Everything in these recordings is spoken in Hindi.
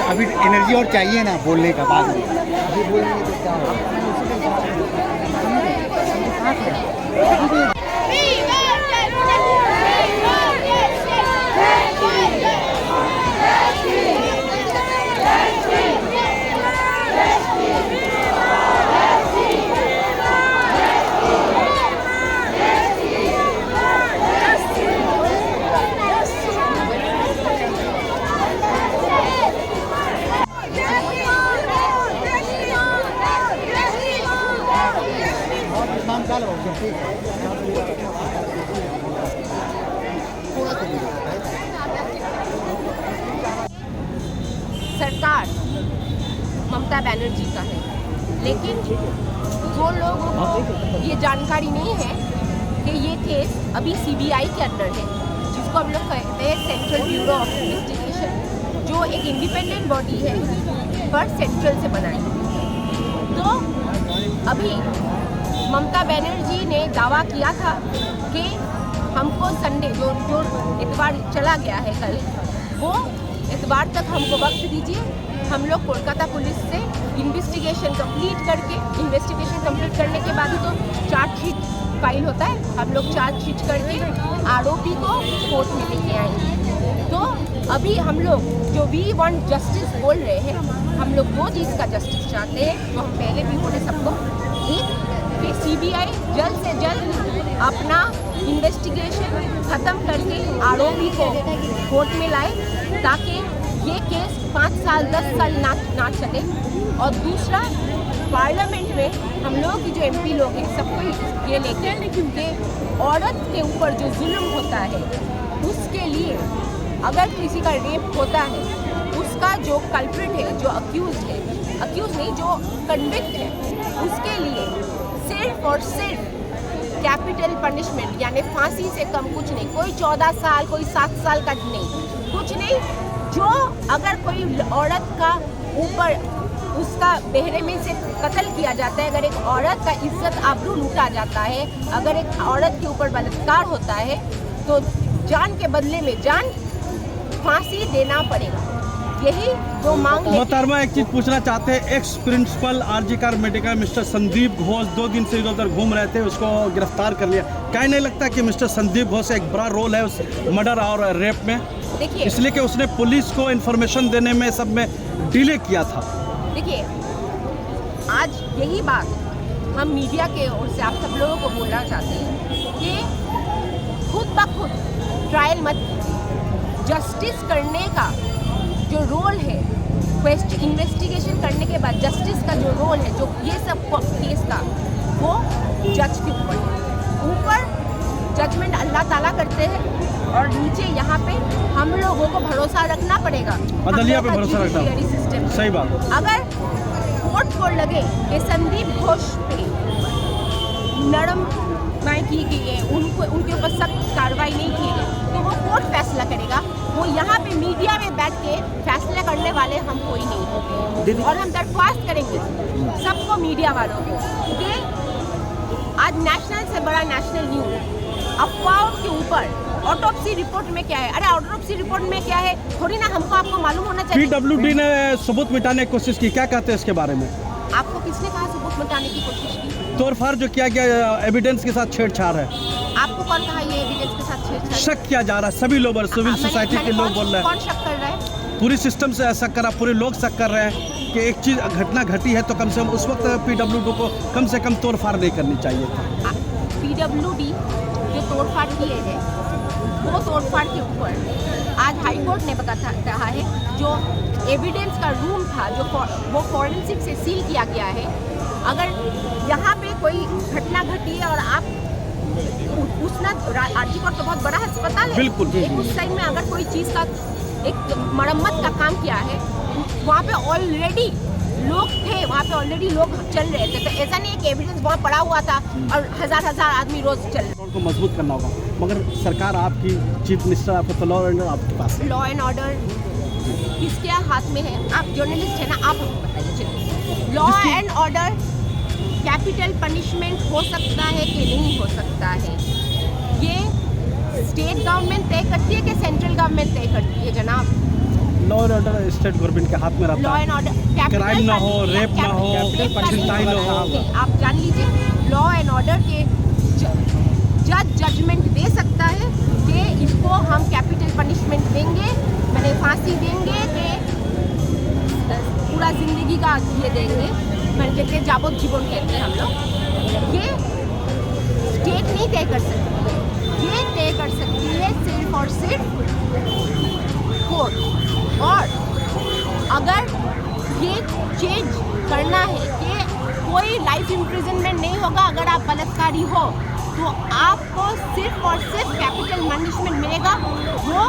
अभी एनर्जी और चाहिए ना बोलने का बाद में, अभी बोलेंगे तो क्या होगा। सरकार ममता बनर्जी का है, लेकिन जो लोगों को ये जानकारी नहीं है कि ये केस अभी सीबीआई के अंडर है, जिसको हम लोग कहते हैं सेंट्रल ब्यूरो ऑफ इन्वेस्टिगेशन, जो एक इंडिपेंडेंट बॉडी है पर सेंट्रल से बना है। तो अभी ममता बनर्जी ने दावा किया था कि हमको संडे जो इतवार चला गया है कल, वो इतवार तक हमको वक्त दीजिए, हम लोग कोलकाता पुलिस से इन्वेस्टिगेशन कंप्लीट करने के बाद ही तो चार्जशीट फाइल होता है, हम लोग चार्जशीट करके आरोपी को कोर्ट में लेके आएंगे। तो अभी हम लोग जो वी वांट जस्टिस बोल रहे हैं, हम लोग दो चीज़ का जस्टिस चाहते हैं, जो हम पहले भी बोले सबको। एक कि सीबीआई जल्द से जल्द अपना इन्वेस्टिगेशन ख़त्म करके आरोपी को कोर्ट में लाए, ताकि ये केस 5 साल 10 साल ना चले। और दूसरा, पार्लियामेंट में हम लोग की जो एमपी लोग हैं सबको ये लेके आए, क्योंकि औरत के ऊपर जो जुल्म होता है उसके लिए अगर किसी का रेप होता है, उसका जो कल्प्रिट है, जो अक्यूज नहीं जो कन्विक्ट है, उसके लिए सिर्फ और सिर्फ कैपिटल पनिशमेंट यानी फांसी से कम कुछ नहीं, कोई 14 साल कोई 7 साल का नहीं, कुछ नहीं। जो अगर कोई औरत का ऊपर उसका बहरे में से कत्ल किया जाता है, अगर एक औरत का इज्जत आबरू लूटा जाता है, अगर एक औरत के ऊपर बलात्कार होता है, तो जान के बदले में जान फांसी देना पड़ेगा। यही जो मांग है। मोहतरमा, एक चीज पूछना चाहते हैं, ex principal RG Kar medical mister Sandeep Ghosh 2 दिन से इधर उधर घूम रहे थे, उसको गिरफ्तार कर लिया। क्या नहीं लगता कि मिस्टर संदीप घोष एक बड़ा रोल है उस मर्डर और रेप में? देखिए, इसलिए कि उसने पुलिस को इन्फॉर्मेशन देने में सब में डिले किया था। देखिए, आज यही बात हम मीडिया के ओर से आप सब लोगों को बोलना चाहते हैं कि खुद ब खुद ट्रायल मत, जस्टिस करने का जो रोल है, इन्वेस्टिगेशन करने के बाद जस्टिस का जो रोल है, जो ये सब केस का, वो जज के ऊपर है। ऊपर जजमेंट अल्लाह ताला करते हैं और नीचे यहाँ पे हम लोगों को भरोसा रखना पड़ेगा, अदलिया पे भरोसा रखना। सिस्टम सही बात। अगर कोर्ट को लगे कि संदीप घोष पे नरम की गई है, उनके ऊपर सख्त कार्रवाई नहीं की गई, तो वो कोर्ट फैसला करेगा। वो यहाँ पे मीडिया में बैठ के फैसला करने वाले हम कोई नहीं होंगे। और हम दरख्वास्त करेंगे सबको, मीडिया वालों को, कि आज नेशनल से बड़ा नेशनल न्यूज़ अफवाहों के ऊपर ऑटोप्सी रिपोर्ट में क्या है, अरे ऑटोप्सी रिपोर्ट में क्या है थोड़ी ना हमको आपको मालूम होना चाहिए। PWD ने सबूत मिटाने की कोशिश की, क्या कहते हैं इसके बारे में? आपको किसने कहा सबूत मिटाने की कोशिश की? तोड़फाड़ जो किया गया, एविडेंस के साथ छेड़छाड़ है। आपको कौन कहा ये एविडेंस के साथ छेड़छाड़? शक किया जा रहा है, सभी लोग, सिविल सोसाइटी के लोग बोल रहे हैं। कौन शक कर रहा है? पूरी सिस्टम से शक कर रहा, पूरे लोग शक कर रहे हैं कि एक चीज घटना घटी है तो कम से कम उस वक्त PWD को कम से कम तोड़फाड़ नहीं करनी चाहिए था। PWD जो तोड़फाड़ किए हैं, वो तोड़फाड़ के ऊपर आज हाईकोर्ट ने कहा है, जो एविडेंस का रूम था, जो वो फॉरेंसिक से सील किया गया है, अगर यहाँ पे कोई घटना घटी है और आप आरजीकर तो बहुत बड़ा अस्पताल है, बिल्कुल, उस साइड में अगर कोई चीज़ का एक मरम्मत का काम किया है, वहाँ पे ऑलरेडी लोग थे, वहाँ पे ऑलरेडी लोग चल रहे थे, तो ऐसा नहीं है कि एविडेंस वहाँ पड़ा हुआ था और हजार आदमी रोज चल रहे। उनको मजबूत करना होगा, मगर सरकार आपकी, चीफ मिनिस्टर आपको, तो लॉ एंड ऑर्डर आपके पास है। लॉ एंड ऑर्डर किसके हाथ में है? आप जर्नलिस्ट है ना, आप हमको बताइए। Law and order, capital punishment हो सकता है कि नहीं हो सकता है, ये स्टेट गवर्नमेंट तय करती है कि सेंट्रल गवर्नमेंट तय करती है जनाब? Law and order state government के हाथ में रहता लॉ है। एंड ऑर्डर, क्राइम ना हो, रेप ना हो, छिनताई ना हो। आप जान लीजिए लॉ एंड ऑर्डर के जज जजमेंट दे सकता है कि इसको हम कैपिटल पनिशमेंट देंगे, मैंने फांसी देंगे कि पूरा जिंदगी का ये देंगे, मैंने कहते जाबोजीवन कहते हैं हम लोग। ये स्टेट नहीं तय कर सकती, ये तय कर सकती है सिर्फ और सिर्फ कोर्ट। और अगर ये चेंज करना है कि कोई लाइफ इम्प्रिजनमेंट नहीं होगा, अगर आप बलात्कारी हो तो आपको सिर्फ और सिर्फ कैपिटल पनिशमेंट मिलेगा, वो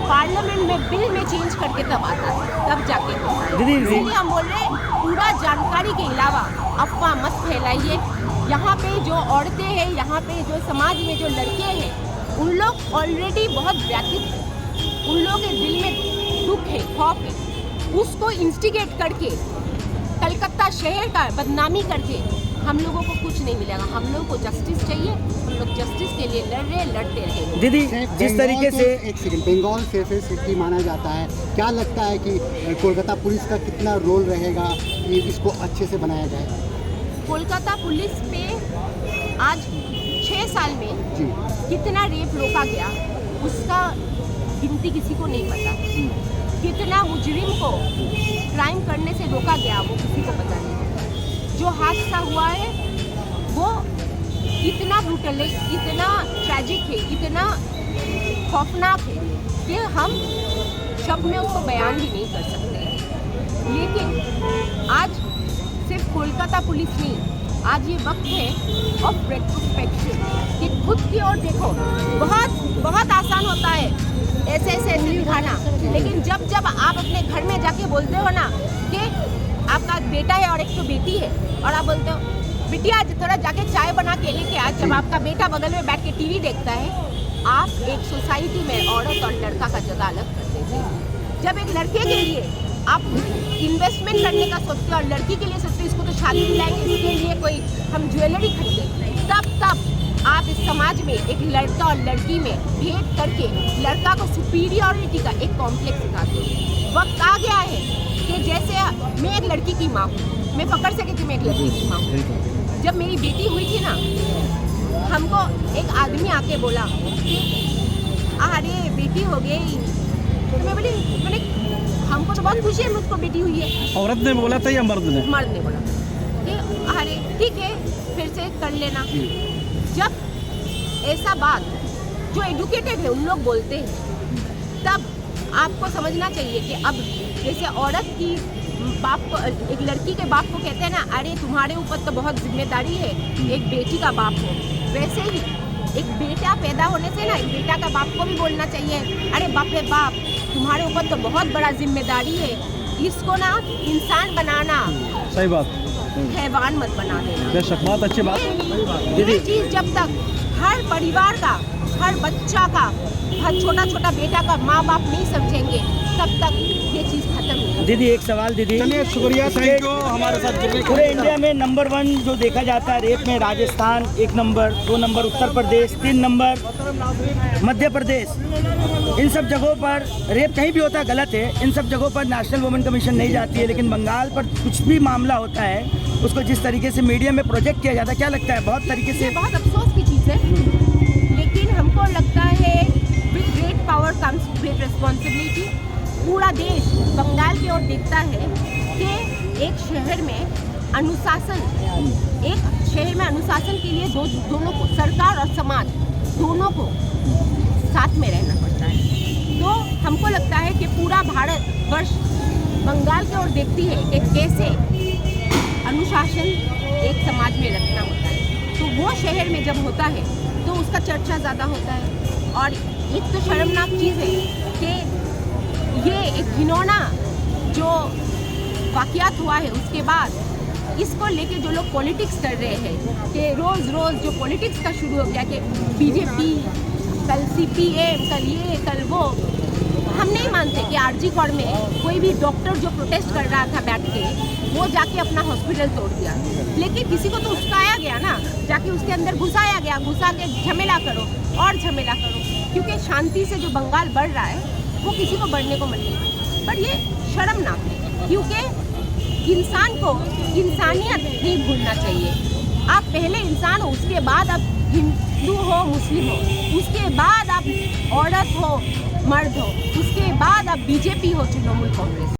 पार्लियामेंट में बिल में चेंज करके तब आता है, तब जाके होता है। दीदी, इसलिए हम बोल रहे हैं पूरा जानकारी के अलावा अफवाह मत फैलाइए। यहाँ पे जो औरतें हैं, यहाँ पे जो समाज में जो लड़के हैं, उन लोग ऑलरेडी बहुत व्यथित हैं, उन लोगों के दिल में दुख है, खौफ है, उसको इंस्टिगेट करके कलकत्ता शहर का बदनामी करके हम लोगों को कुछ नहीं मिलेगा। हम लोगों को जस्टिस चाहिए, हम लोग जस्टिस के लिए लड़ते रहेंगे। दीदी जिस तरीके से एक सेकंड, बंगाल सेफेस्ट सिटी माना जाता है, क्या लगता है कि कोलकाता पुलिस का कितना रोल रहेगा कि इसको अच्छे से बनाया जाए? कोलकाता पुलिस पे आज 6 साल में जी कितना रेप रोका गया उसका गिनती किसी को नहीं पता। कितना मुजरिम को क्राइम करने से रोका गया वो किसी को पता नहीं। जो हादसा हुआ है वो इतना ब्रूटल है, इतना ट्रैजिक है, इतना खौफनाक है कि हम शब्द में उसको बयान भी नहीं कर सकते। लेकिन आज सिर्फ कोलकाता पुलिस नहीं, आज ये वक्त है ऑफ रेट्रोस्पेक्शन कि खुद की ओर देखो। बहुत आसान होता है ऐसे दिखाना, लेकिन जब आप अपने घर में जाके बोलते हो ना कि आपका बेटा है और एक तो बेटी है, और आप बोलते हो बिटिया थोड़ा जाके चाय बना के लेके आ, जब आपका बेटा बगल में बैठ के टीवी देखता है। आप एक सोसाइटी में औरत और लड़का का जगह अलग करते थे। जब एक लड़के के लिए आप इन्वेस्टमेंट करने का सोचते हो और लड़की के लिए सोचते हो इसको तो शादी दिलाएंगे, इसके लिए कोई हम ज्वेलरी खरीदें, तब आप इस समाज में एक लड़का और लड़की में भेद करके लड़का को सुपीरियरिटी का एक कॉम्प्लेक्स सिखाते हैं। वक्त आ गया है कि जैसे मैं एक लड़की की माँ हूँ, मैं पकड़ सके कि मैं एक लड़की की माँ हूँ। जब मेरी बेटी हुई थी ना, हमको एक आदमी आके बोला कि अरे बेटी हो गई, तो मैं बोली मैंने हमको तो बहुत खुशी है मुझको बेटी हुई है। औरत ने बोला था या मर्द ने? मर्द ने बोला कि अरे ठीक है फिर से कर लेना। जब ऐसा बात जो एजुकेटेड है उन लोग बोलते हैं, तब आपको समझना चाहिए कि अब जैसे औरत की बाप को, एक लड़की के बाप को कहते हैं ना, अरे तुम्हारे ऊपर तो बहुत जिम्मेदारी है एक बेटी का बाप हो, वैसे ही एक बेटा पैदा होने से ना एक बेटा का बाप को भी बोलना चाहिए, अरे बाप रे बाप तुम्हारे ऊपर तो बहुत बड़ा जिम्मेदारी है, इसको ना इंसान बनाना। सही बात, हैवान मत बना देना। बेशक, बहुत अच्छी बात। ये चीज जब तक हर परिवार का, हर बच्चा का, हर छोटा बेटा का माँ बाप नहीं समझेंगे, तब तक ये चीज खत्म नहीं। दीदी एक सवाल दीदी, चलिए शुक्रिया, थैंक यू हमारे साथ जुड़ने के पूरे लिए। इंडिया में नंबर 1 जो देखा जाता है रेप में Rajasthan 1 number, 2 number Uttar Pradesh, 3 number Madhya Pradesh. इन सब जगहों पर रेप कहीं भी होता है गलत है, इन सब जगहों पर नेशनल वुमेन कमीशन नहीं जाती है। लेकिन बंगाल पर कुछ भी मामला होता है उसको जिस तरीके से मीडिया में प्रोजेक्ट किया जाता है, क्या लगता है बहुत तरीके से? बहुत अफसोस की चीज़ है, लेकिन हमको लगता है with great power comes great responsibility. पूरा देश बंगाल की ओर देखता है कि एक शहर में अनुशासन के लिए दोनों को, सरकार और समाज दोनों को साथ में रहना पड़ता है। तो हमको लगता है कि पूरा भारत वर्ष बंगाल की ओर देखती है कि कैसे अनुशासन एक समाज में रखना होता है। तो वो शहर में जब होता है तो उसका चर्चा ज़्यादा होता है। और एक तो शर्मनाक चीज़ है कि ये एक घिनौना जो वाक़यात हुआ है, उसके बाद इसको लेके जो लोग पॉलिटिक्स कर रहे हैं कि रोज़ जो पॉलिटिक्स का शुरू हो गया कि बीजेपी, कल CPM, कल ये कल वो। हम नहीं मानते कि आरजी कॉर में कोई भी डॉक्टर जो प्रोटेस्ट कर रहा था बैठ के, वो जाके अपना हॉस्पिटल तोड़ दिया। लेकिन किसी को तो उस्काया गया ना, जाके उसके अंदर घुसाया गया, घुसा के झमेला करो और झमेला करो, क्योंकि शांति से जो बंगाल बढ़ रहा है वो किसी को बढ़ने को मन नहीं। पर ये शर्मनाक है, क्योंकि इंसान को इंसानियत नहीं भूलना चाहिए। आप पहले इंसान हो, उसके बाद आप हिंदू हो, मुस्लिम हो, उसके बाद आप औरत हो, मर्द हो, उसके बाद आप बीजेपी हो, तृणमूल कांग्रेस।